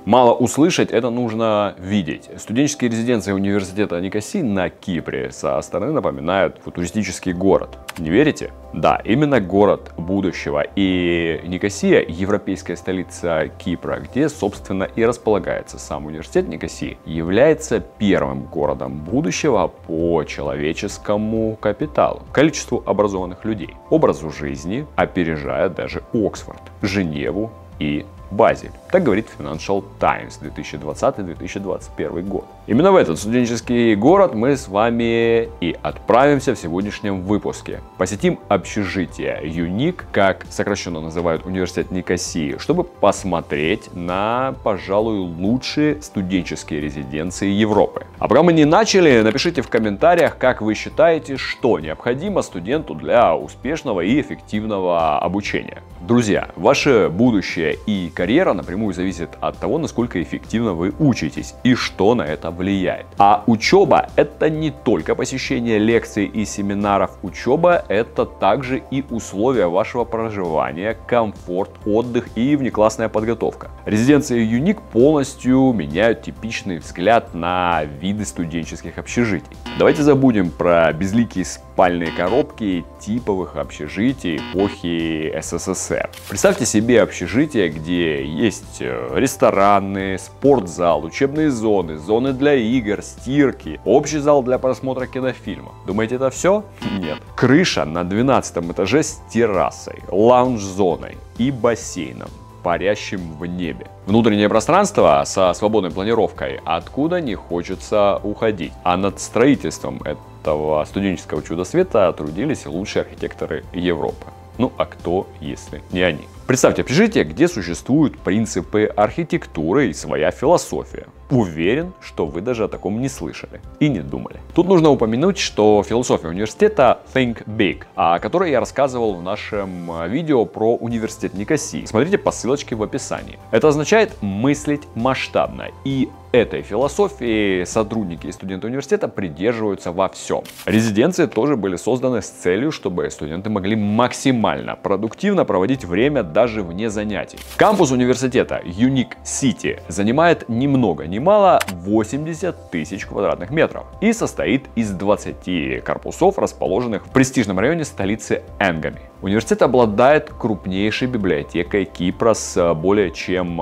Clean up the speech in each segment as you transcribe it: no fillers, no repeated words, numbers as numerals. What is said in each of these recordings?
Мало услышать, это нужно видеть. Студенческие резиденции университета Никосии на Кипре со стороны напоминают футуристический город. Не верите? Да, именно город будущего. И Никосия, европейская столица Кипра, где, собственно, и располагается сам университет Никосии, является первым городом будущего по человеческому капиталу, количеству образованных людей, образу жизни, опережая даже Оксфорд, Женеву и Базель. Так говорит Financial Times 2020-2021 год. Именно в этот студенческий город мы с вами и отправимся в сегодняшнем выпуске. Посетим общежитие ЮНИК, как сокращенно называют университет Никосии, чтобы посмотреть на, пожалуй, лучшие студенческие резиденции Европы. А пока мы не начали, напишите в комментариях, как вы считаете, что необходимо студенту для успешного и эффективного обучения. Друзья, ваше будущее и карьера напрямую зависит от того, насколько эффективно вы учитесь и что на это влияет. А учеба — это не только посещение лекций и семинаров. Учеба — это также и условия вашего проживания, комфорт, отдых и внеклассная подготовка. Резиденции ЮНИК полностью меняют типичный взгляд на виды студенческих общежитий. Давайте забудем про безликие спальные коробки типовых общежитий эпохи СССР. Представьте себе общежитие, где есть рестораны, спортзал, учебные зоны, зоны для игр, стирки, общий зал для просмотра кинофильмов. Думаете, это все? Нет. Крыша на 12 этаже с террасой, лаунж-зоной и бассейном, парящим в небе. Внутреннее пространство со свободной планировкой, откуда не хочется уходить. А над строительством этого студенческого чудо-света трудились лучшие архитекторы Европы. Ну а кто, если не они? Представьте общежитие, где существуют принципы архитектуры и своя философия. Уверен, что вы даже о таком не слышали и не думали. Тут нужно упомянуть, что философия университета Think Big, о которой я рассказывал в нашем видео про университет Никосии. Смотрите по ссылочке в описании. Это означает мыслить масштабно, и этой философии сотрудники и студенты университета придерживаются во всем. Резиденции тоже были созданы с целью, чтобы студенты могли максимально продуктивно проводить время даже вне занятий. Кампус университета ЮНИК Сити занимает ни много ни мало 80 тысяч квадратных метров и состоит из 20 корпусов, расположенных в престижном районе столицы Энгами. Университет обладает крупнейшей библиотекой Кипра с более чем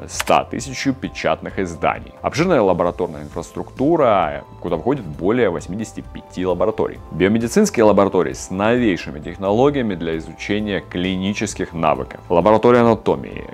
100 тысяч печатных изданий. Обширная лабораторная инфраструктура, куда входит более 85 лабораторий. Биомедицинские лаборатории с новейшими технологиями для изучения клинических навыков. Лаборатория анатомии,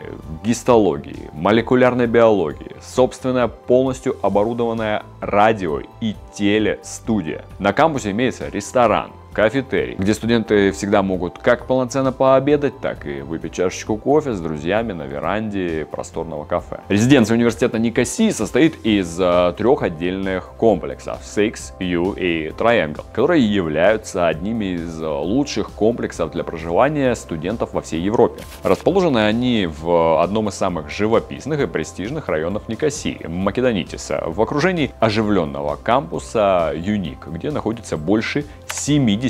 гистологии, молекулярной биологии, собственная полностью оборудованная радио и телестудия. На кампусе имеется ресторан, кафетерий, где студенты всегда могут как полноценно пообедать, так и выпить чашечку кофе с друзьями на веранде просторного кафе. Резиденция университета Никосии состоит из 3 отдельных комплексов Six, U и Triangle, которые являются одними из лучших комплексов для проживания студентов во всей Европе. Расположены они в одном из самых живописных и престижных районов Никосии, Македонитиса, в окружении оживленного кампуса ЮНИК, где находится больше 70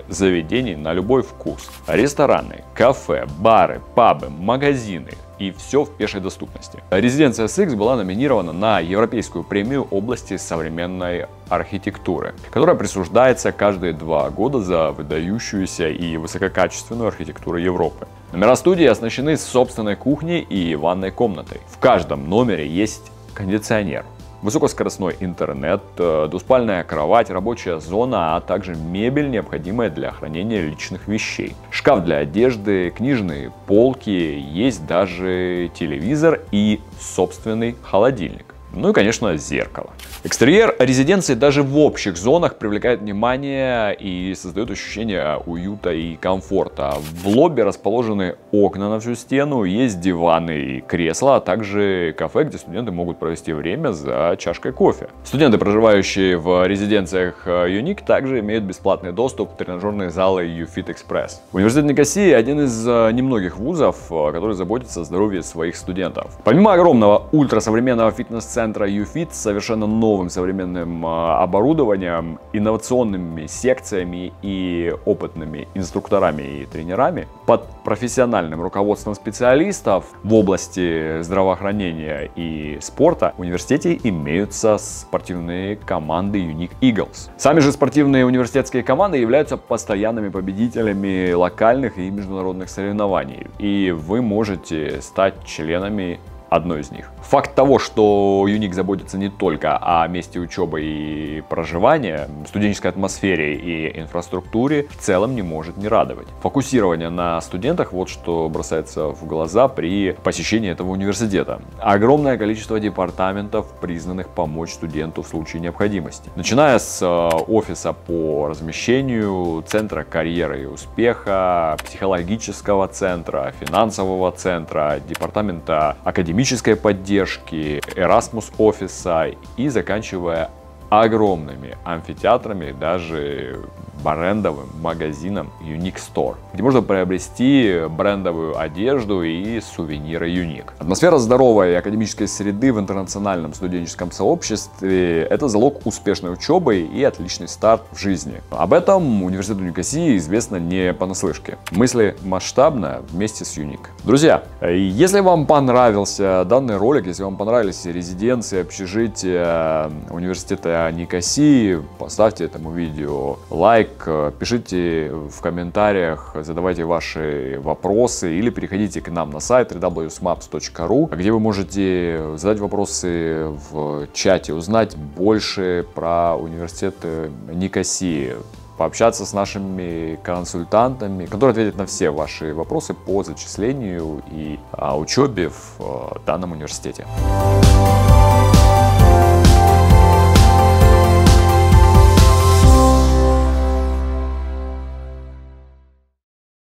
заведений на любой вкус. Рестораны, кафе, бары, пабы, магазины. И все в пешей доступности. Резиденция Six была номинирована на Европейскую премию области современной архитектуры, которая присуждается каждые 2 года за выдающуюся и высококачественную архитектуру Европы. Номера студии оснащены собственной кухней и ванной комнатой. В каждом номере есть кондиционер, высокоскоростной интернет, двуспальная кровать, рабочая зона, а также мебель, необходимая для хранения личных вещей. Шкаф для одежды, книжные полки, есть даже телевизор и собственный холодильник. Ну и, конечно, зеркало. Экстерьер резиденции даже в общих зонах привлекает внимание и создает ощущение уюта и комфорта. В лобби расположены окна на всю стену, есть диваны и кресла, а также кафе, где студенты могут провести время за чашкой кофе. Студенты, проживающие в резиденциях ЮНИК, также имеют бесплатный доступ в тренажерные залы UFIT Express. Университет Никосии один из немногих вузов, который заботится о здоровье своих студентов. Помимо огромного ультрасовременного фитнес-центра центра UFIT с совершенно новым современным оборудованием, инновационными секциями и опытными инструкторами и тренерами под профессиональным руководством специалистов в области здравоохранения и спорта в университете имеются спортивные команды Unique Eagles. Сами же спортивные университетские команды являются постоянными победителями локальных и международных соревнований, и вы можете стать членами одной из них. Факт того, что Unique заботится не только о месте учебы и проживания, студенческой атмосфере и инфраструктуре, в целом не может не радовать. Фокусирование на студентах — вот что бросается в глаза при посещении этого университета. Огромное количество департаментов, признанных помочь студенту в случае необходимости. Начиная с офиса по размещению, центра карьеры и успеха, психологического центра, финансового центра, департамента академической поддержки, Erasmus офиса и заканчивая огромными амфитеатрами, даже брендовым магазином Unique Store, где можно приобрести брендовую одежду и сувениры Unique. Атмосфера здоровой академической среды в интернациональном студенческом сообществе — это залог успешной учебы и отличный старт в жизни. Об этом университету Никосии известно не понаслышке. Мысли масштабно вместе с Unique. Друзья, если вам понравился данный ролик, если вам понравились резиденции, общежития университета Никосии, поставьте этому видео лайк, пишите в комментариях, задавайте ваши вопросы или переходите к нам на сайт www.smaps.ru, где вы можете задать вопросы в чате, узнать больше про университет Никосии, пообщаться с нашими консультантами, которые ответят на все ваши вопросы по зачислению и учебе в данном университете.